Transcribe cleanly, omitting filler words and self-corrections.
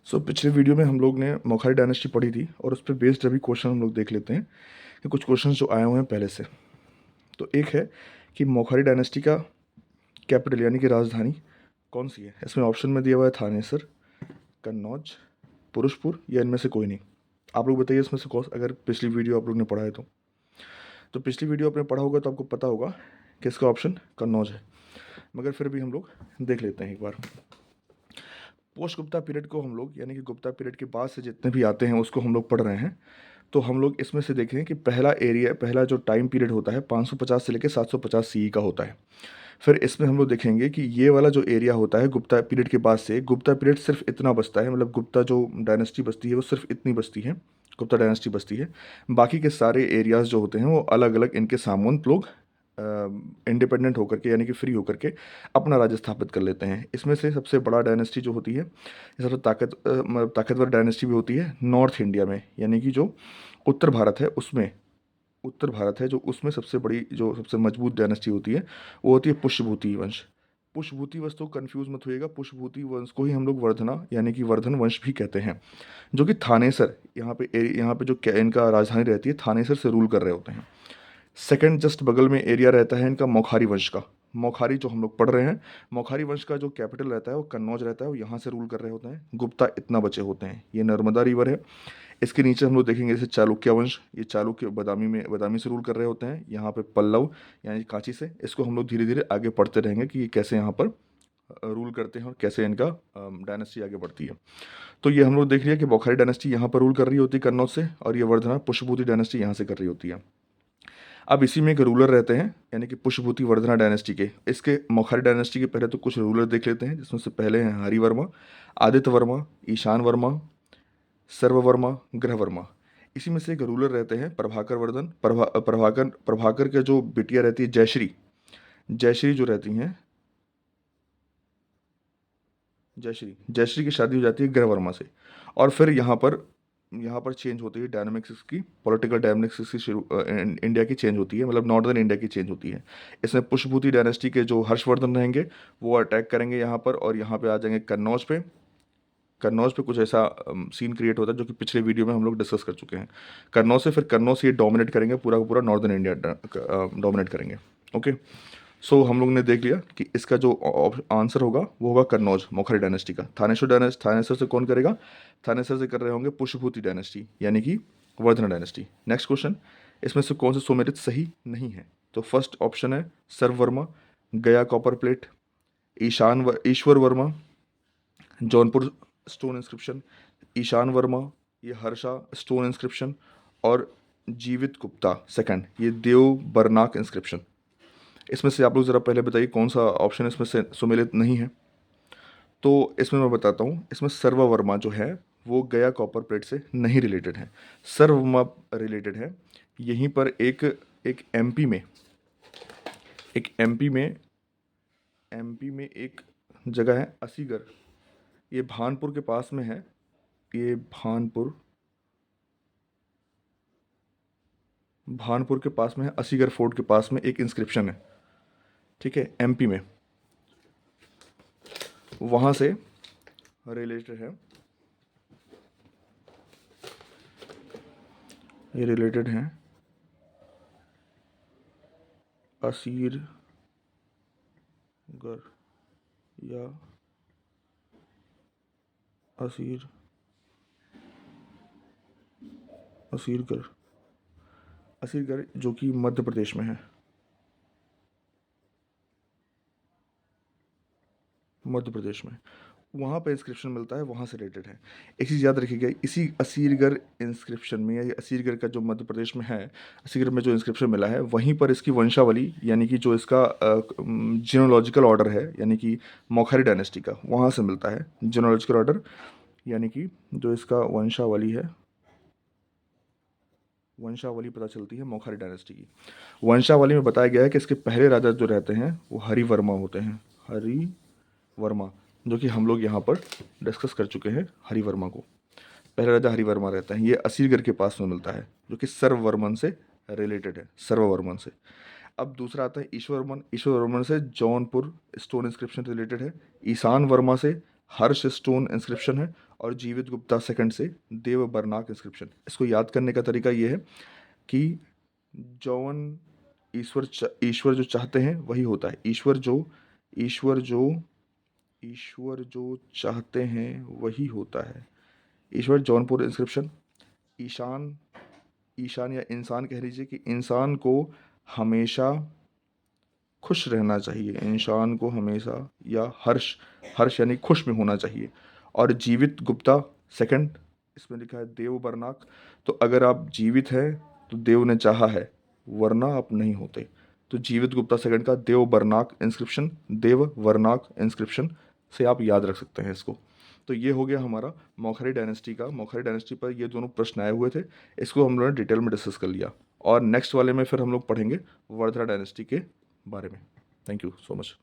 पिछले वीडियो में हम लोग ने मौखारी डायनेस्टी पढ़ी थी और उस पर बेस्ड अभी क्वेश्चन हम लोग देख लेते हैं कि कुछ क्वेश्चन जो आए हुए हैं पहले से। तो एक है कि मौखारी डायनेस्टी का कैपिटल यानी कि राजधानी कौन सी है। इसमें ऑप्शन में दिया हुआ है थानेसर, कन्नौज, पुरुषपुर या इनमें से कोई नहीं। आप लोग बताइए इसमें से कौन, अगर पिछली वीडियो आप लोग ने पढ़ा है तो पिछली वीडियो आपने पढ़ा होगा तो आपको पता होगा कि इसका ऑप्शन कन्नौज है, मगर फिर भी हम लोग देख लेते हैं एक बार। पोस्ट गुप्ता पीरियड को हम लोग यानी कि गुप्ता पीरियड के बाद से जितने भी आते हैं उसको हम लोग पढ़ रहे हैं। तो हम लोग इसमें से देखें कि पहला जो टाइम पीरियड होता है 550 से लेकर 750 सीई का होता है। फिर इसमें हम लोग देखेंगे कि ये वाला जो एरिया होता है गुप्ता पीरियड के बाद से, गुप्ता पीरियड सिर्फ इतना बचता है, मतलब गुप्ता जो डायनेस्टी बचती है वो सिर्फ इतनी बचती है, गुप्ता डायनेस्टी बचती है। बाकी के सारे एरियाज़ जो होते हैं वो अलग अलग इनके सामंत लोग इंडिपेंडेंट होकर के यानी कि फ्री होकर के अपना राज्य स्थापित कर लेते हैं। इसमें से सबसे बड़ा डायनेस्टी जो होती है, ये सबसे ताकतवर डायनेस्टी भी होती है नॉर्थ इंडिया में, यानी कि जो उत्तर भारत है उसमें, उत्तर भारत है जो उसमें सबसे बड़ी जो सबसे मजबूत डायनेस्टी होती है वो होती है पुष्यभूति वंश। पुष्यभूति वंश तो कंफ्यूज मत होइएगा, पुष्यभूति वंश को ही हम लोग वर्धना यानी कि वर्धन वंश भी कहते हैं, जो कि थानेसर यहाँ पे जो इनका राजधानी रहती है थानेसर से रूल कर रहे होते हैं। सेकंड जस्ट बगल में एरिया रहता है इनका मौखारी वंश का। मौखारी जो हम लोग पढ़ रहे हैं, मौखारी वंश का जो कैपिटल रहता है वो कन्नौज रहता है, वो यहाँ से रूल कर रहे होते हैं। गुप्ता इतना बचे होते हैं, ये नर्मदा रिवर है। इसके नीचे हम लोग देखेंगे जैसे चालुक्य वंश, ये चालुक्य बदामी से रूल कर रहे होते हैं। यहाँ पे पल्लव यानी कांची से, इसको हम लोग धीरे धीरे आगे पढ़ते रहेंगे कि ये कैसे यहाँ पर रूल करते हैं और कैसे इनका डायनेस्टी आगे बढ़ती है। तो ये हम लोग देख लिया कि मौखारी डायनेस्टी यहाँ पर रूल कर रही होती है कन्नौज से, और ये वर्धना पुष्यभूति डायनेस्टी यहाँ से कर रही होती है। अब इसी में एक रूलर रहते हैं यानी कि पुष्यभूति वर्धना डायनेस्टी के। इसके मौखारी डायनेस्टी के पहले तो कुछ रूलर देख लेते हैं, जिसमें से पहले हैं हरिवर्मा, आदित्य वर्मा, ईशान वर्मा, सर्ववर्मा, ग्रहवर्मा। इसी में से एक रूलर रहते हैं प्रभाकर वर्धन, प्रभाकर के जो बिटिया रहती है जयश्री, जयश्री जो रहती हैं, जयश्री की शादी हो जाती है ग्रहवर्मा से। और फिर यहाँ पर चेंज होती है डायनामिक्स की, पॉलिटिकल डायनामिक्स की शुरू इंडिया की चेंज होती है, मतलब नॉर्दर्न इंडिया की चेंज होती है। इसमें पुष्यभूति डायनेस्टी के जो हर्षवर्धन रहेंगे वो अटैक करेंगे यहाँ पर, और यहाँ पे आ जाएंगे कन्नौज पे। कन्नौज पे कुछ ऐसा सीन क्रिएट होता है जो कि पिछले वीडियो में हम लोग डिस्कस कर चुके हैं। कन्नौज से ये डोमिनेट करेंगे, पूरा का पूरा नॉर्दर्न इंडिया डोमिनेट करेंगे। ओके, सो हम लोग ने देख लिया कि इसका जो आंसर होगा वो होगा कन्नौज, मौखरी डायनेस्टी का। थानेसर से कौन करेगा? थानेसर से कर रहे होंगे पुष्यभूति डायनेस्टी यानी कि वर्धना डायनेस्टी। नेक्स्ट क्वेश्चन, इसमें से कौन सा सुमेलित सही नहीं है? तो फर्स्ट ऑप्शन है सर्ववर्मा, गया कॉपर प्लेट, ईश्वर वर्मा, जौनपुर स्टोन इंस्क्रिप्शन, ईशान वर्मा, ये हर्षा स्टोन इंस्क्रिप्शन, और जीवित गुप्ता सेकंड, ये देव बरनाक इंस्क्रिप्शन। इसमें से आप लोग ज़रा पहले बताइए कौन सा ऑप्शन इसमें से सुमेलित नहीं है। तो इसमें मैं बताता हूँ, इसमें सर्ववर्मा जो है वो गया कॉपर प्लेट से नहीं रिलेटेड है। सर्ववर्मा रिलेटेड है, यहीं पर एक एक एमपी में, एक एमपी में एमपी में एक जगह है असीगर, ये भानपुर के पास में है। ये भानपुर के पास में है, असीगर फोर्ट के पास में एक इंस्क्रिप्शन है, ठीक है, एमपी में, वहाँ से रिलेटेड है। ये रिलेटेड हैं असीरगढ़ या असीर असीरगढ़ असीरगढ़ जो कि मध्य प्रदेश में है, मध्य प्रदेश में, वहाँ पे इंस्क्रिप्शन मिलता है, वहाँ से रिलेटेड है। एक चीज़ याद रखिएगा, इसी असीरगढ़ इंस्क्रिप्शन में, या ये असीरगढ़ का जो मध्य प्रदेश में है, असीरगढ़ में जो इंस्क्रिप्शन मिला है वहीं पर इसकी वंशावली यानी कि जो इसका जीनोलॉजिकल ऑर्डर है यानी कि मौखरी डायनेस्टी का, वहाँ से मिलता है जीनोलॉजिकल ऑर्डर, यानी कि जो इसका वंशावली पता चलती है मौखरी डायनेस्टी की। वंशावली में बताया गया है कि इसके पहले राजा जो रहते हैं वो हरिवर्मा होते हैं, हरिवर्मा, जो कि हम लोग यहाँ पर डिस्कस कर चुके हैं हरिवर्मा को। पहला राजा हरिवर्मा रहता है, ये असीरगढ़ के पास में मिलता है, जो कि सर्ववर्मन से रिलेटेड है, सर्ववर्मन से। अब दूसरा आता है ईश्वरवर्मन, ईश्वरवर्मन से जौनपुर स्टोन इंस्क्रिप्शन रिलेटेड है। ईशान वर्मा से हर्ष स्टोन इंस्क्रिप्शन है। और जीवित गुप्ता सेकंड से देव बरनाक इंस्क्रिप्शन। इसको याद करने का तरीका ये है कि जौन ईश्वर जो चाहते हैं वही होता है। ईश्वर जो चाहते हैं वही होता है। ईश्वर जौनपुर इंस्क्रिप्शन। ईशान ईशान या इंसान कह लीजिए कि इंसान को हमेशा खुश रहना चाहिए, इंसान को हमेशा, या हर्ष हर्ष यानी खुश में होना चाहिए। और जीवित गुप्ता सेकंड, इसमें लिखा है देव बरनाक। तो अगर आप जीवित हैं तो देव ने चाहा है, वरना आप नहीं होते। तो जीवित गुप्ता सेकंड का देव बरनाक इंस्क्रिप्शन, देव वर्नाक इंस्क्रिप्शन से आप याद रख सकते हैं इसको। तो ये हो गया हमारा मौखरी डायनेस्टी का। मौखरी डायनेस्टी पर ये दोनों प्रश्न आए हुए थे, इसको हम लोगों ने डिटेल में डिस्कस कर लिया। और नेक्स्ट वाले में फिर हम लोग पढ़ेंगे वर्धरा डायनेस्टी के बारे में। Thank you so much.